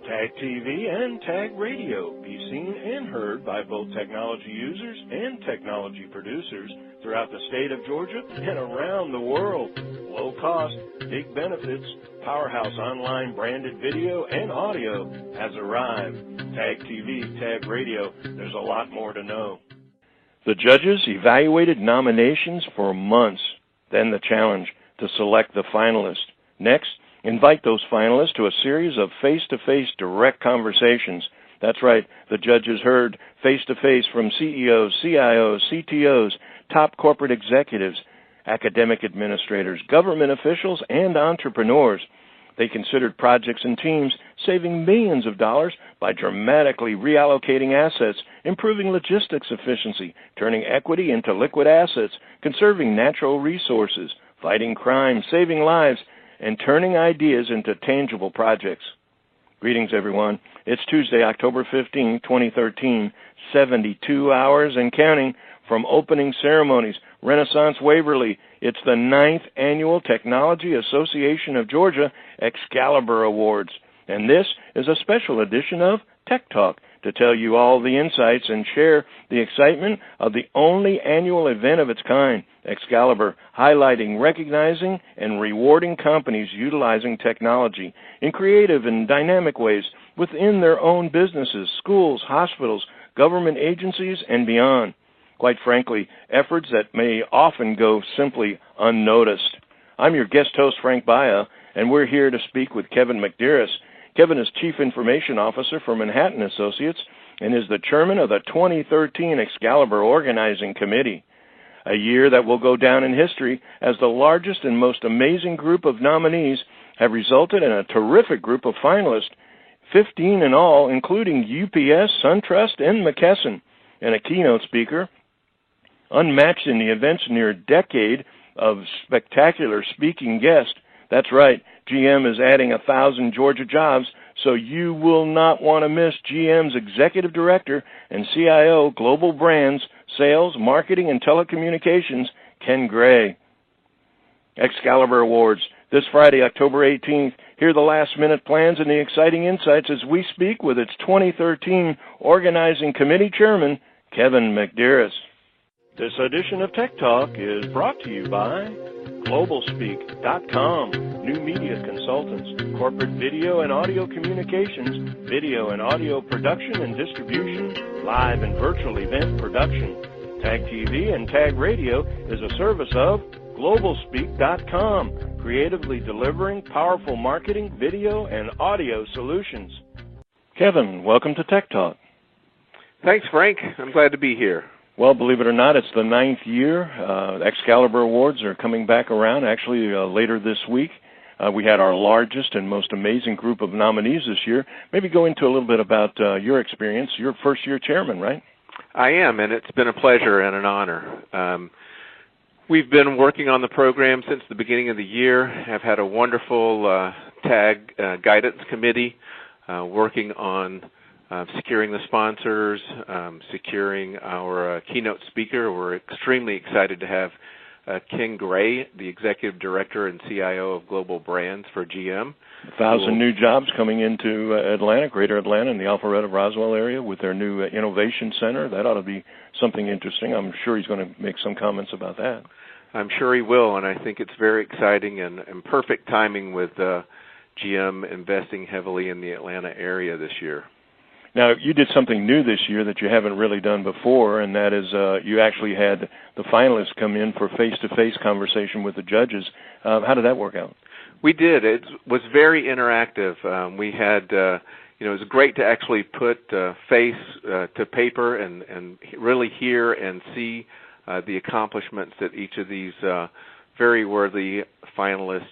TAG TV and TAG Radio. Be seen and heard by both technology users and technology producers throughout the state of Georgia and around the world. Low cost, big benefits, powerhouse online branded video and audio has arrived. TAG TV, TAG Radio, there's a lot more to know. The judges evaluated nominations for months, then the challenge to select the finalists. Next, invite those finalists to a series of face-to-face direct conversations. That's right, the judges heard face-to-face from CEOs, CIOs, CTOs, top corporate executives, academic administrators, government officials, and entrepreneurs. They considered projects and teams saving millions of dollars by dramatically reallocating assets, improving logistics efficiency, turning equity into liquid assets, conserving natural resources, fighting crime, saving lives, and turning ideas into tangible projects. Greetings, everyone. It's Tuesday, October 15, 2013, 72 hours and counting from opening ceremonies, Renaissance Waverly. It's the 9th Annual Technology Association of Georgia Excalibur Awards. And this is a special edition of Tech Talk to tell you all the insights and share the excitement of the only annual event of its kind, Excalibur, highlighting, recognizing, and rewarding companies utilizing technology in creative and dynamic ways within their own businesses, schools, hospitals, government agencies, and beyond. Quite frankly, efforts that may often go simply unnoticed. I'm your guest host, Frank Baia, and we're here to speak with Kevin McDearis. Kevin is Chief Information Officer for Manhattan Associates and is the chairman of the 2013 Excalibur Organizing Committee, a year that will go down in history as the largest and most amazing group of nominees have resulted in a terrific group of finalists, 15 in all, including UPS, Suntrust, and McKesson, and a keynote speaker, unmatched in the event's near decade of spectacular speaking guests. That's right, GM is adding 1,000 Georgia jobs, so you will not want to miss GM's Executive Director and CIO, Global Brands, Sales, Marketing, and Telecommunications, Ken Gray. Excalibur Awards, this Friday, October 18th. Hear the last-minute plans and the exciting insights as we speak with its 2013 Organizing Committee Chairman, Kevin McDearis. This edition of Tech Talk is brought to you by GlobalSpeak.com, new media consultants, corporate video and audio communications, video and audio production and distribution, live and virtual event production. TAG TV and TAG Radio is a service of GlobalSpeak.com, creatively delivering powerful marketing, video, and audio solutions. Kevin, welcome to Tech Talk. Thanks, Frank. I'm glad to be here. Well, believe it or not, it's the 9th year. Excalibur Awards are coming back around, actually, later this week. We had our largest and most amazing group of nominees this year. Maybe go into a little bit about your experience. You're first-year chairman, right? I am, and it's been a pleasure and an honor. We've been working on the program since the beginning of the year. I've had a wonderful TAG guidance committee working on securing the sponsors, securing our keynote speaker. We're extremely excited to have Ken Gray, the Executive Director and CIO of Global Brands for GM. 1,000 new jobs coming into Atlanta, Greater Atlanta, in the Alpharetta, Roswell area with their new innovation center. That ought to be something interesting. I'm sure he's going to make some comments about that. I'm sure he will, and I think it's very exciting and perfect timing with GM investing heavily in the Atlanta area this year. Now, you did something new this year that you haven't really done before, and that is you actually had the finalists come in for face-to-face conversation with the judges. How did that work out? We did. It was very interactive. We had, it was great to actually put face to paper and really hear and see the accomplishments that each of these very worthy finalists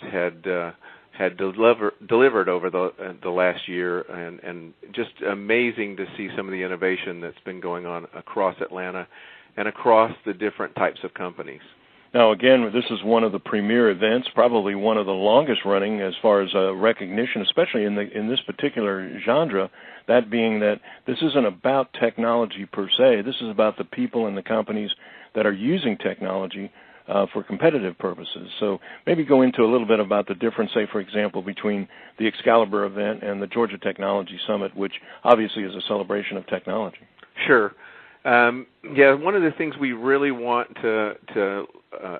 had delivered over the last year, and just amazing to see some of the innovation that's been going on across Atlanta and across the different types of companies. Now, again, this is one of the premier events, probably one of the longest running as far as recognition, especially in this particular genre, that being that this isn't about technology per se. This is about the people and the companies that are using technology for competitive purposes. So maybe go into a little bit about the difference, say, for example, between the Excalibur event and the Georgia Technology Summit, which obviously is a celebration of technology. Sure. One of the things we really want to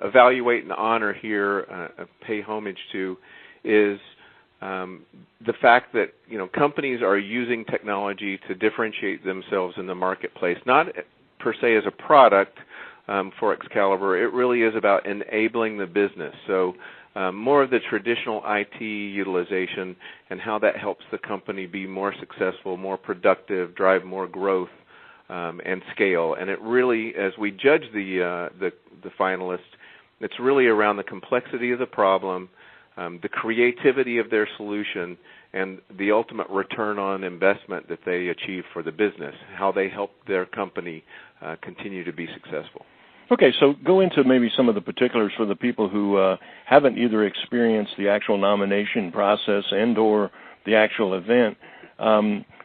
evaluate and honor here, pay homage to, is the fact that companies are using technology to differentiate themselves in the marketplace, not per se as a product for Excalibur. It really is about enabling the business. So more of the traditional IT utilization and how that helps the company be more successful, more productive, drive more growth and scale. And it really, as we judge the finalists, it's really around the complexity of the problem, the creativity of their solution, and the ultimate return on investment that they achieve for the business, how they help their company continue to be successful. Okay, so go into maybe some of the particulars for the people who haven't either experienced the actual nomination process and or the actual event.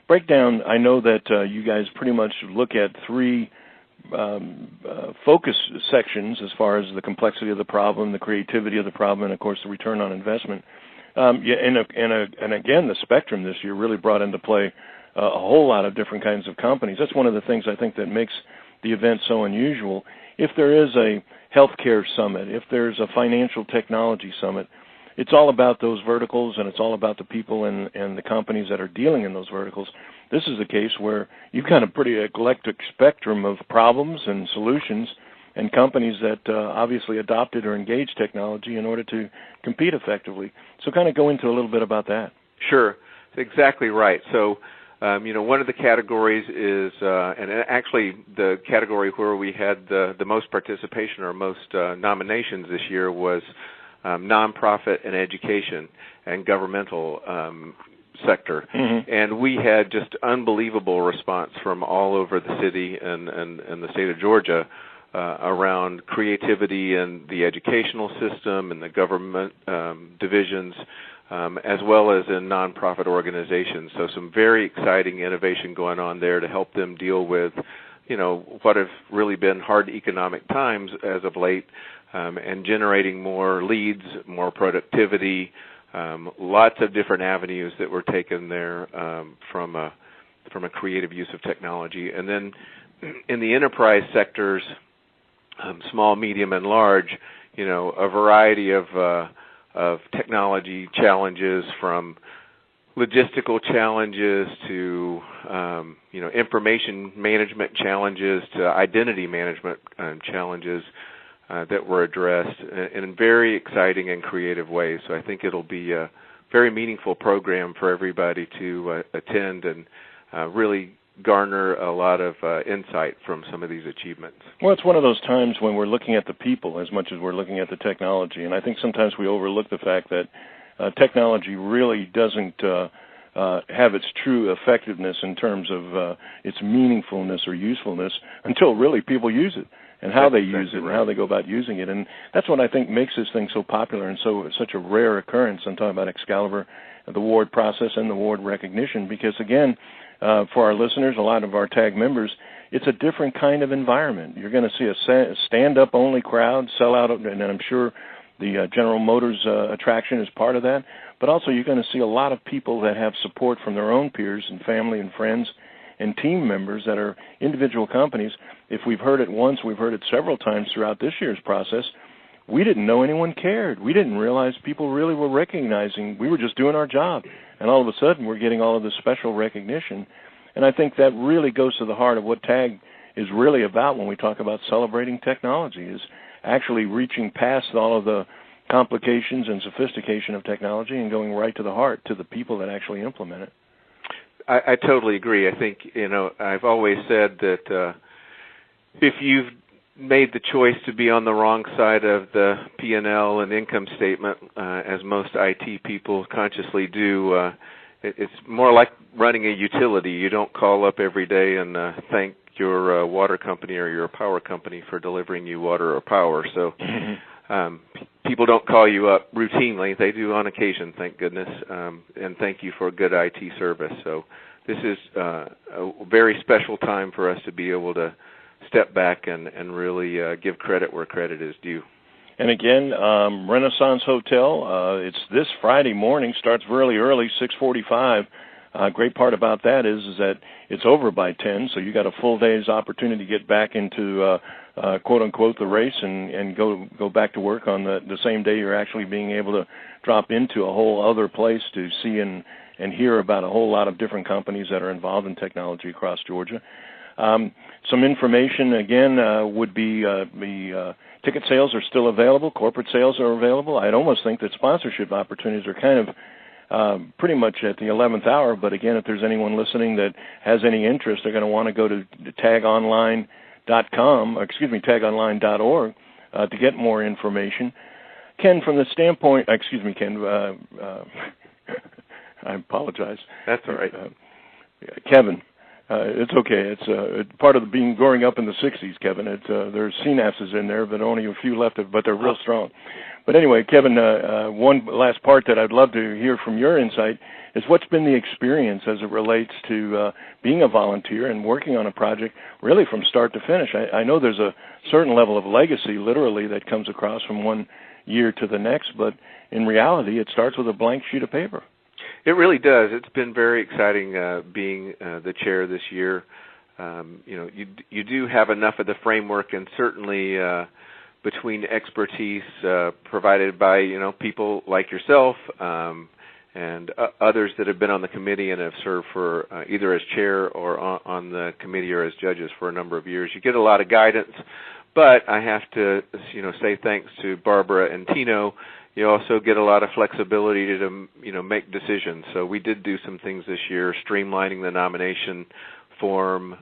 Break down, I know that you guys pretty much look at three focus sections as far as the complexity of the problem, the creativity of the problem, and, of course, the return on investment. And again, the spectrum this year really brought into play a whole lot of different kinds of companies. That's one of the things I think that makes the event so unusual. If there is a healthcare summit, if there's a financial technology summit, it's all about those verticals, and it's all about the people and the companies that are dealing in those verticals. This is a case where you've got a pretty eclectic spectrum of problems and solutions and companies that obviously adopted or engaged technology in order to compete effectively. So kind of go into a little bit about that. Sure. That's exactly right. So, one of the categories is, and actually the category where we had the most participation or most nominations this year was nonprofit and education and governmental sector. Mm-hmm. And we had just unbelievable response from all over the city and the state of Georgia around creativity in the educational system and the government divisions, as well as in nonprofit organizations. So some very exciting innovation going on there to help them deal with, what have really been hard economic times as of late, and generating more leads, more productivity, lots of different avenues that were taken there from a creative use of technology. And then in the enterprise sectors, small, medium, and large, a variety of technology challenges, from logistical challenges to information management challenges to identity management challenges that were addressed in very exciting and creative ways. So I think it'll be a very meaningful program for everybody to attend and really garner a lot of insight from some of these achievements. Well, it's one of those times when we're looking at the people as much as we're looking at the technology, and I think sometimes we overlook the fact that technology really doesn't have its true effectiveness in terms of its meaningfulness or usefulness until really people use it and how they use it and how they go about using it. And that's what I think makes this thing so popular and such a rare occurrence. I'm talking about Excalibur, the award process and the award recognition, because, again, for our listeners, a lot of our TAG members, it's a different kind of environment. You're going to see a stand-up only crowd, sell out, and I'm sure the General Motors attraction is part of that. But also you're going to see a lot of people that have support from their own peers and family and friends and team members that are individual companies. If we've heard it once, we've heard it several times throughout this year's process. We didn't know anyone cared. We didn't realize people really were recognizing. We were just doing our job. And all of a sudden, we're getting all of this special recognition. And I think that really goes to the heart of what TAG is really about when we talk about celebrating technology, is actually reaching past all of the complications and sophistication of technology and going right to the heart, to the people that actually implement it. I totally agree. I think, I've always said that if you've made the choice to be on the wrong side of the P&L and income statement, as most IT people consciously do, it's more like running a utility. You don't call up every day and thank your water company or your power company for delivering you water or power. So people don't call you up routinely. They do on occasion, thank goodness, and thank you for good IT service. So this is a very special time for us to be able to step back and really give credit where credit is due. And again, Renaissance Hotel, it's this Friday morning, starts really early, 6:45. Great part about that is that it's over by 10, so you got a full day's opportunity to get back into quote unquote the race and go back to work on the same day you're actually being able to drop into a whole other place to see and hear about a whole lot of different companies that are involved in technology across Georgia. Some information again would be the ticket sales are still available, corporate sales are available. I'd almost think that sponsorship opportunities are kind of pretty much at the 11th hour, but again, if there's anyone listening that has any interest, they're going to want to go to tagonline.com, tagonline.org to get more information. Ken, from the standpoint, Ken, I apologize. That's all right. Kevin, it's okay. It's part of growing up in the 60s, Kevin. There's synapses in there, but only a few left, but they're real strong. But anyway, Kevin, one last part that I'd love to hear from your insight is what's been the experience as it relates to being a volunteer and working on a project really from start to finish. I know there's a certain level of legacy, literally, that comes across from one year to the next, but in reality, it starts with a blank sheet of paper. It really does. It's been very exciting being the chair this year. You do have enough of the framework, and certainly between expertise provided by people like yourself and others that have been on the committee and have served for either as chair or on the committee or as judges for a number of years, you get a lot of guidance. But I have to say thanks to Barbara and Tino. You also get a lot of flexibility to make decisions. So we did do some things this year, streamlining the nomination form,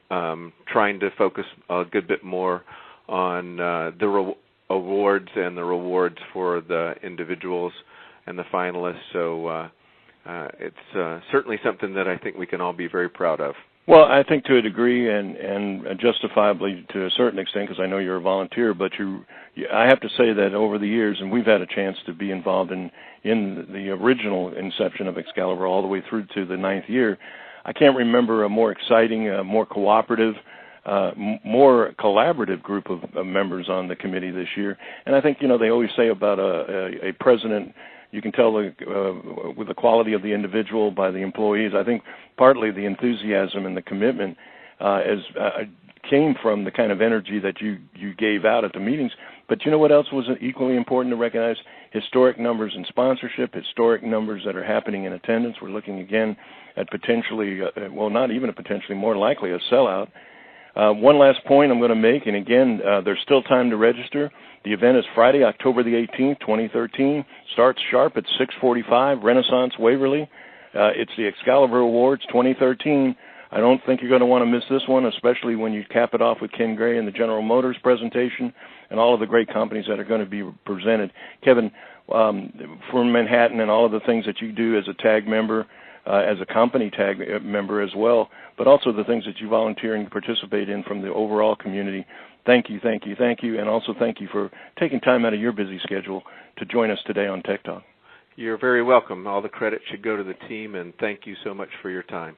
trying to focus a good bit more on the awards and the rewards for the individuals and the finalists. So it's certainly something that I think we can all be very proud of. Well, I think to a degree and justifiably to a certain extent, because I know you're a volunteer, but I have to say that over the years, and we've had a chance to be involved in the original inception of Excalibur all the way through to the 9th year, I can't remember a more exciting, more cooperative, more collaborative group of members on the committee this year. And I think, they always say about a president, you can tell with the quality of the individual by the employees. I think partly the enthusiasm and the commitment came from the kind of energy that you gave out at the meetings. But you know what else was equally important to recognize? Historic numbers in sponsorship, historic numbers that are happening in attendance. We're looking again at potentially, not even a potentially, more likely a sellout. One last point I'm going to make, and again, there's still time to register. The event is Friday, October the 18th, 2013. Starts sharp at 6:45, Renaissance, Waverly. It's the Excalibur Awards 2013. I don't think you're going to want to miss this one, especially when you cap it off with Ken Gray and the General Motors presentation and all of the great companies that are going to be presented. Kevin, from Manhattan and all of the things that you do as a TAG member, as a company TAG member as well, but also the things that you volunteer and participate in from the overall community. Thank you, thank you, thank you, and also thank you for taking time out of your busy schedule to join us today on Tech Talk. You're very welcome. All the credit should go to the team, and thank you so much for your time.